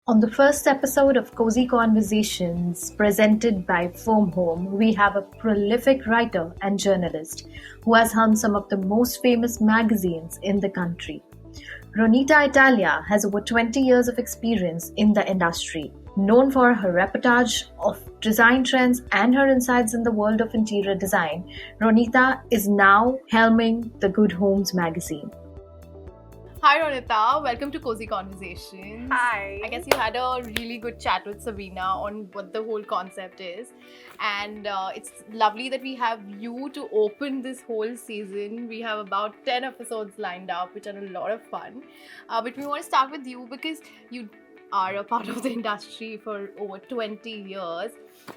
On the first episode of Cosy Conversations, presented by Foam Home, we have a prolific writer and journalist who has helmed some of the most famous magazines in the country. Ronitaa Italia has over 20 years of experience in the industry. Known for her reportage of design trends and her insights in the world of interior design, Ronitaa is now helming the Good Homes magazine. Hi Ronitaa, welcome to Cosy Conversations. Hi. I guess you had a really good chat with Sabina on what the whole concept is, and it's lovely that we have you to open this whole season. We have about 10 episodes lined up, which are a lot of fun. But we want to start with you because you are a part of the industry for over 20 years.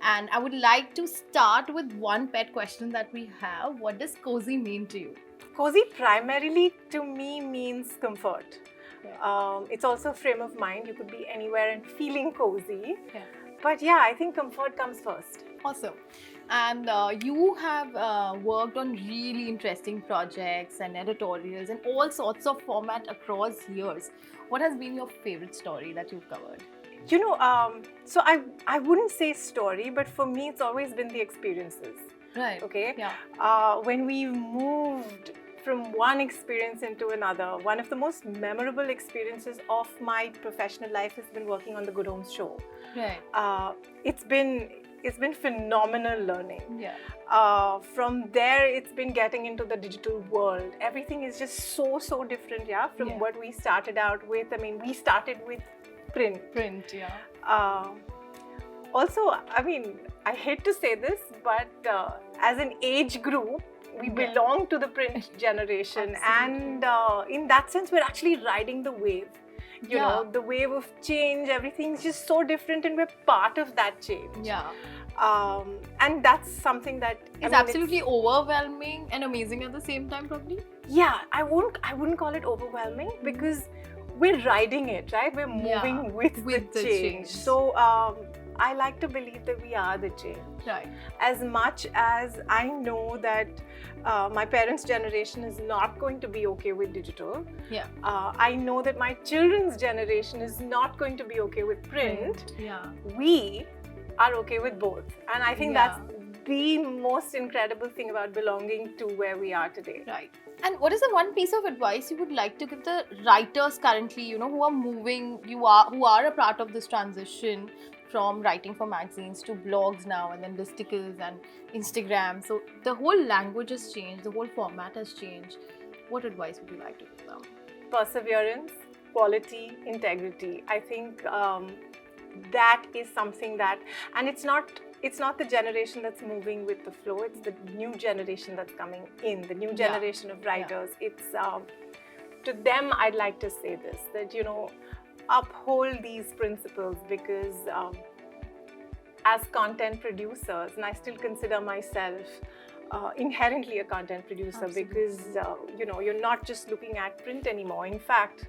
And I would like to start with one pet question that we have. What does cozy mean to you? Cozy primarily to me means comfort. It's also a frame of mind. You could be anywhere and feeling cozy. Yeah. But yeah, I think comfort comes first. Awesome. And you have worked on really interesting projects and editorials and all sorts of format across years. What has been your favorite story that you've covered? You know, so I wouldn't say story, but for me it's always been the experiences. Right. Okay. Yeah. When we moved from one experience into another, one of the most memorable experiences of my professional life has been working on the Good Homes show. Right. It's been phenomenal learning. Yeah. From there, it's been getting into the digital world. Everything is just so different, from what we started out with. I mean, we started with print. Print, yeah. Also, I mean, I hate to say this, but as an age group, we belong to the print generation. Absolutely. And in that sense, we're actually riding the wave. You Yeah. know, the wave of change, everything's just so different and we're part of that change. Yeah. And that's something that It's absolutely overwhelming and amazing at the same time, probably. Yeah, I wouldn't call it overwhelming because we're riding it, right? We're moving with the change. So I like to believe that we are the change. Right. As much as I know that my parents' generation is not going to be okay with digital, Yeah. I know that my children's generation is not going to be okay with print. Yeah. We are okay with both. And I think Yeah. that's the most incredible thing about belonging to where we are today. Right. And what is the one piece of advice you would like to give the writers currently, who are moving, who are a part of this transition from writing for magazines to blogs now and then listicles and Instagram? So the whole language has changed, the whole format has changed. What advice would you like to give them? Perseverance, quality, integrity. I think that is something that, and it's not the generation that's moving with the flow, it's the new generation that's coming in, the new generation of writers. It's to them I'd like to say this, that uphold these principles, because as content producers, and I still consider myself inherently a content producer. Absolutely. Because you're not just looking at print anymore. In fact,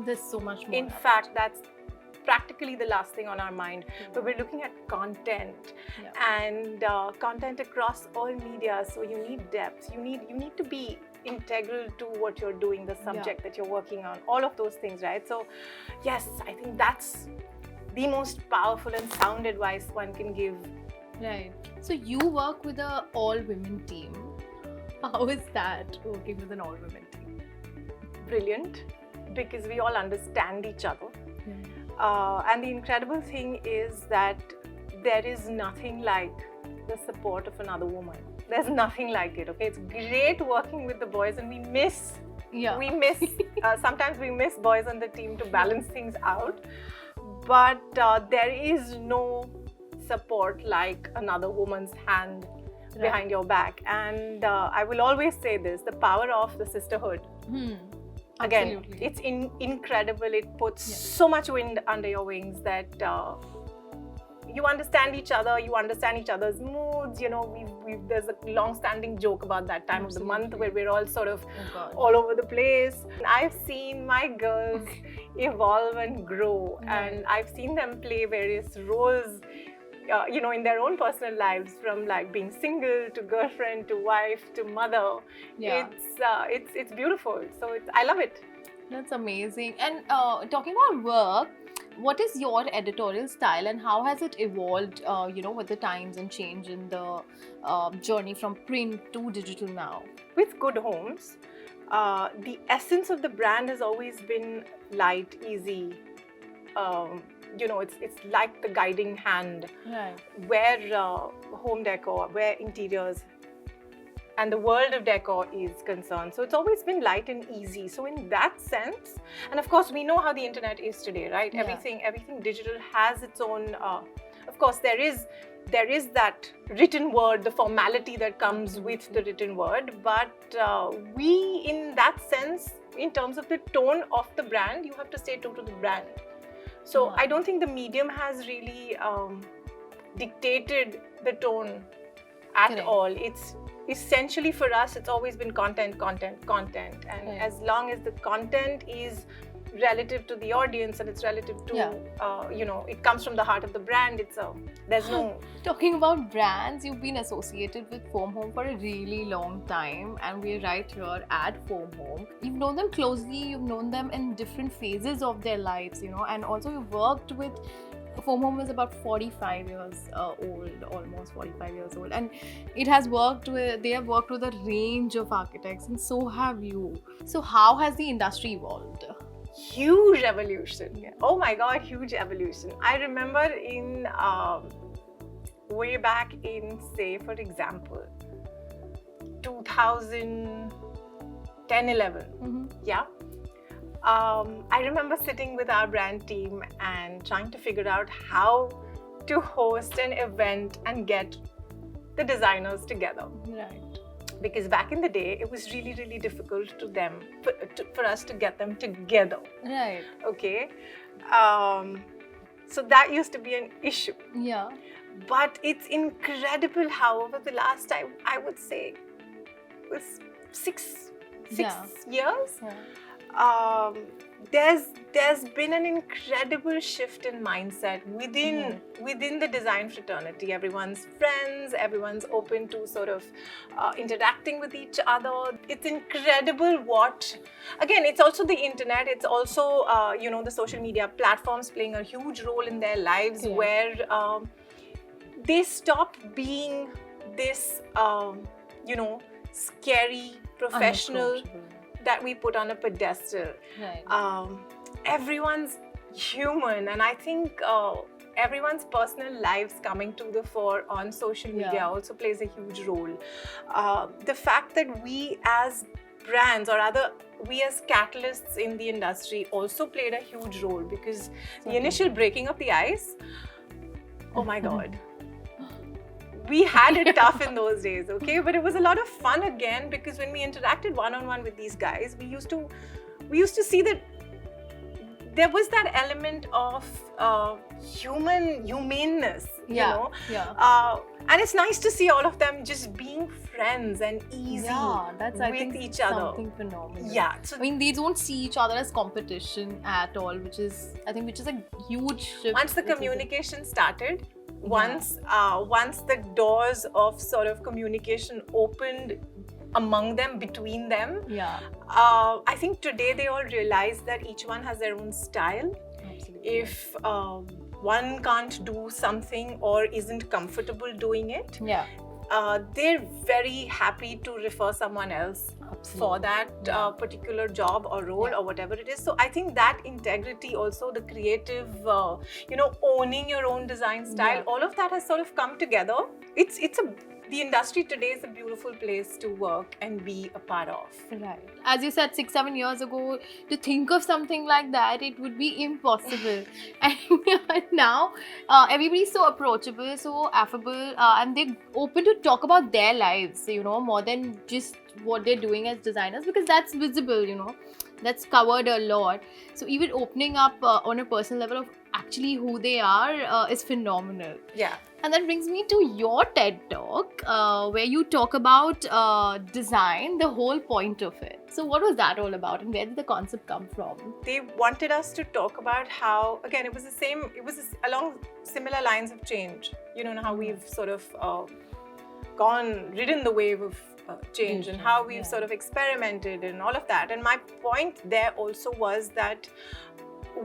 There's so much more. in fact, that's practically the last thing on our mind. But we're looking at content, and content across all media. So you need depth. You need to be integral to what you're doing, the subject that you're working on, all of those things, right? So yes, I think that's the most powerful and sound advice one can give. Right. So you work with an all-women team. How is that, working with an all-women team? Brilliant, because we all understand each other. And the incredible thing is that there is nothing like the support of another woman. There's nothing like it, okay? It's great working with the boys, and we miss sometimes we miss boys on the team to balance things out. But there is no support like another woman's hand behind your back. And I will always say this, the power of the sisterhood. Again, Absolutely. it's incredible. It puts so much wind under your wings that you understand each other, you understand each other's moods. There's a long-standing joke about that time of the month where we're all sort of all over the place. And I've seen my girls evolve and grow, and I've seen them play various roles in their own personal lives, from like being single to girlfriend to wife to mother. It's beautiful. So I love it. That's amazing. And talking about work, what is your editorial style and how has it evolved, with the times and change in the journey from print to digital now? With Good Homes, the essence of the brand has always been light, easy. It's like the guiding hand, Right. where home decor, where interiors and the world of decor is concerned. So it's always been light and easy. So in that sense, and of course we know how the internet is today, right? Yeah. Everything digital has its own, of course there is that written word, the formality that comes with the written word, but we, in that sense, in terms of the tone of the brand, you have to stay true to the brand. So I don't think the medium has really dictated the tone at Correct. all. It's essentially, for us, it's always been content. And Right. as long as the content is relative to the audience and it's relative to, it comes from the heart of the brand, there's no... Talking about brands, you've been associated with Foam Home for a really long time, and we're right here at Foam Home. You've known them closely, you've known them in different phases of their lives, and also you've worked with... Foam Home is about 45 years old, almost 45 years old, and they have worked with a range of architects, and so have you. So how has the industry evolved? Huge evolution. Oh my God, huge evolution. I remember in way back in, say, for example, 2010-11. Mm-hmm. Yeah. I remember sitting with our brand team and trying to figure out how to host an event and get the designers together. Right. Because back in the day, it was really, really difficult for us to get them together. Right. Okay. So that used to be an issue. Yeah. But it's incredible how over the last time, I would say, it was six years. Yeah. There's been an incredible shift in mindset within the design fraternity. Everyone's friends, everyone's open to sort of interacting with each other. It's incredible again, it's also the internet, it's also the social media platforms playing a huge role in their lives, where they stop being this scary professional that we put on a pedestal. Right. Everyone's human, and I think everyone's personal lives coming to the fore on social media also plays a huge role. The fact that we as brands, or rather we as catalysts in the industry, also played a huge role, because the initial breaking of the ice, oh my God. We had it tough in those days, okay? But it was a lot of fun again, because when we interacted one-on-one with these guys, we used to see that there was that element of humaneness, you know? Yeah. And it's nice to see all of them just being friends and easy with each other. Something phenomenal. Yeah. So, I mean, they don't see each other as competition at all, which is a huge shift. Once the communication started, once the doors of sort of communication opened among them, between them, I think today they all realize that each one has their own style. Absolutely. If one can't do something or isn't comfortable doing it, they're very happy to refer someone else for that particular job or role or whatever it is. So I think that integrity, also the creative, owning your own design style, all of that has sort of come together. The industry today is a beautiful place to work and be a part of. Right. As you said, 6-7 years ago, to think of something like that, it would be impossible. And now, everybody's so approachable, so affable, and they're open to talk about their lives, more than just what they're doing as designers, because that's visible, that's covered a lot. So even opening up on a personal level of actually who they are is phenomenal. Yeah. And that brings me to your TED Talk, where you talk about design, the whole point of it. So what was that all about, and where did the concept come from? They wanted us to talk about how, again, it was along similar lines of change. How we've sort of ridden the wave of change, and how we've sort of experimented and all of that. And my point there also was that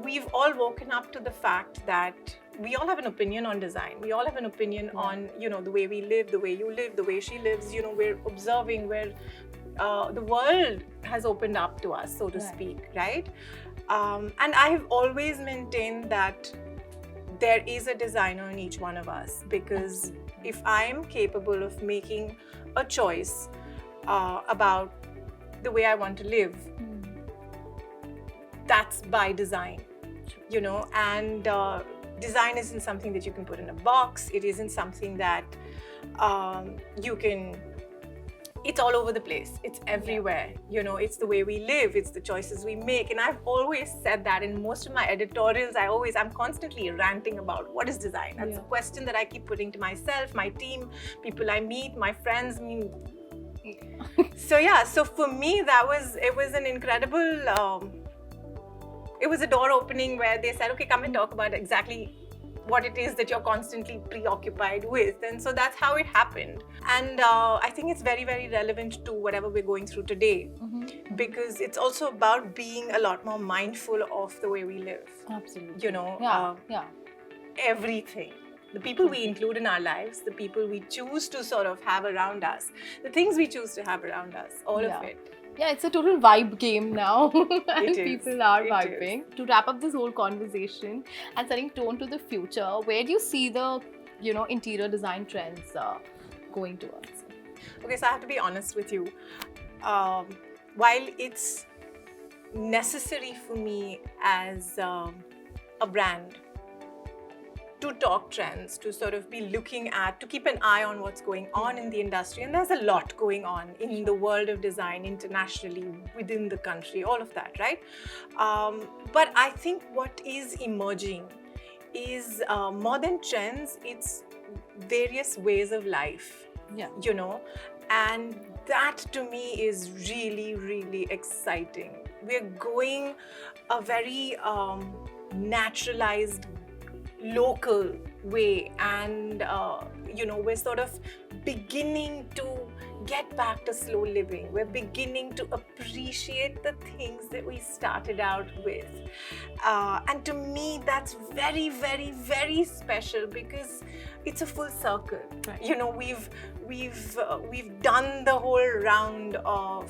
we've all woken up to the fact that we all have an opinion on design. We all have an opinion on, the way we live, the way you live, the way she lives. We're observing where the world has opened up to us, so to speak, right? And I've always maintained that there is a designer in each one of us, because if I am capable of making a choice about the way I want to live, that's by design, and design isn't something that you can put in a box. It isn't something that it's all over the place. It's everywhere. It's the way we live. It's the choices we make. And I've always said that in most of my editorials. I'm constantly ranting about what is design. That's a question that I keep putting to myself, my team, people I meet, my friends. So for me, it was an incredible, it was a door opening where they said, okay, come and talk about exactly what it is that you're constantly preoccupied with. And so that's how it happened. And I think it's very, very relevant to whatever we're going through today, because it's also about being a lot more mindful of the way we live. Absolutely. Everything. The people we include in our lives, the people we choose to sort of have around us, the things we choose to have around us, all of it. Yeah, it's a total vibe game now. And people are vibing. To wrap up this whole conversation and setting tone to the future, where do you see the, interior design trends going towards? Okay, so I have to be honest with you. While it's necessary for me as a brand to talk trends, to sort of be looking at, to keep an eye on what's going on in the industry. And there's a lot going on in the world of design internationally, within the country, all of that, right? But I think what is emerging is more than trends, it's various ways of life, and that to me is really, really exciting. We're going a very naturalized, local way, and we're sort of beginning to get back to slow living. We're beginning to appreciate the things that we started out with, and to me that's very, very, very special, because it's a full circle. Right. We've done the whole round of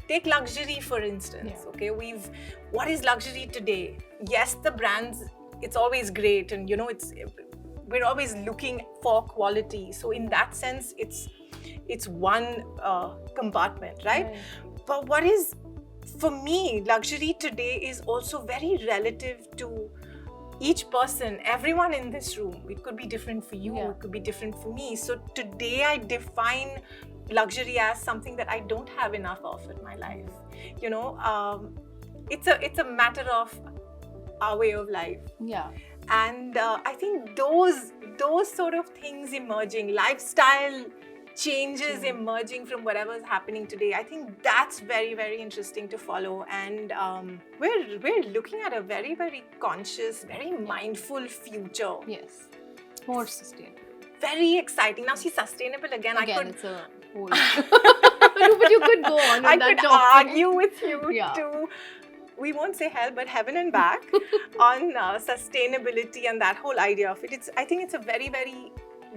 take luxury, for instance. Okay, what is luxury today? Yes, the brands, it's always great, and we're always looking for quality. So in that sense, it's one compartment, right? But what is, for me, luxury today is also very relative to each person, everyone in this room. It could be different for you, it could be different for me. So today I define luxury as something that I don't have enough of in my life. It's a matter of our way of life. And I think those sort of things emerging, lifestyle changes emerging from whatever's happening today, I think that's very, very interesting to follow. And we're looking at a very, very conscious, very mindful future. Yes, more sustainable. Very exciting. Now, see, sustainable again it's a whole. No, but you could go on with I that could topic. argue with you too. We won't say hell, but heaven and back on sustainability and that whole idea of it. I think it's a very, very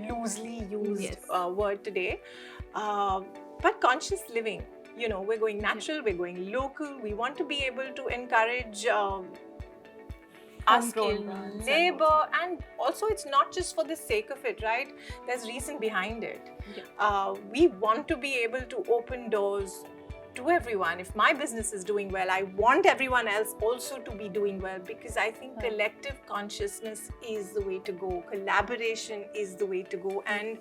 loosely used word today. But conscious living, we're going natural, we're going local. We want to be able to encourage unskilled labor, and also it's not just for the sake of it, right? There's reason behind it. We want to be able to open doors to everyone. If my business is doing well, I want everyone else also to be doing well, because I think collective consciousness is the way to go. Collaboration is the way to go. And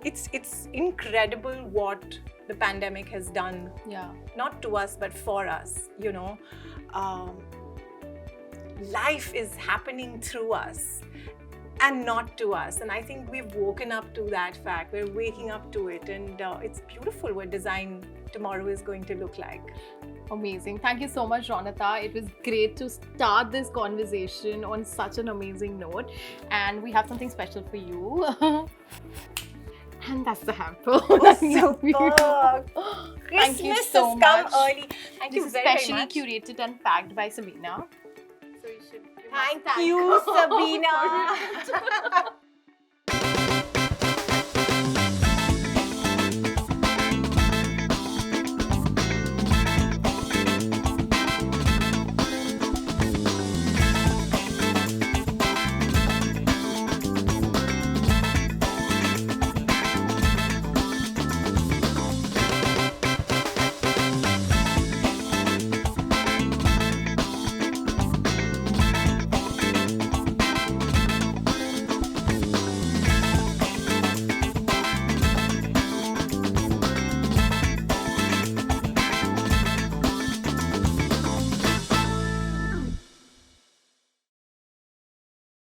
it's incredible what the pandemic has done. Not to us, but for us, life is happening through us and not to us. And I think we've woken up to that fact. We're waking up to it, and it's beautiful what design tomorrow is going to look like. Amazing. Thank you so much, Ronitaa. It was great to start this conversation on such an amazing note. And we have something special for you. And that's the hamper. Oh, super. Thank you Christmas so has come much. early. Thank This you is very, very specially much. curated and packed by Sabina. So you should. Thank you, Sabina.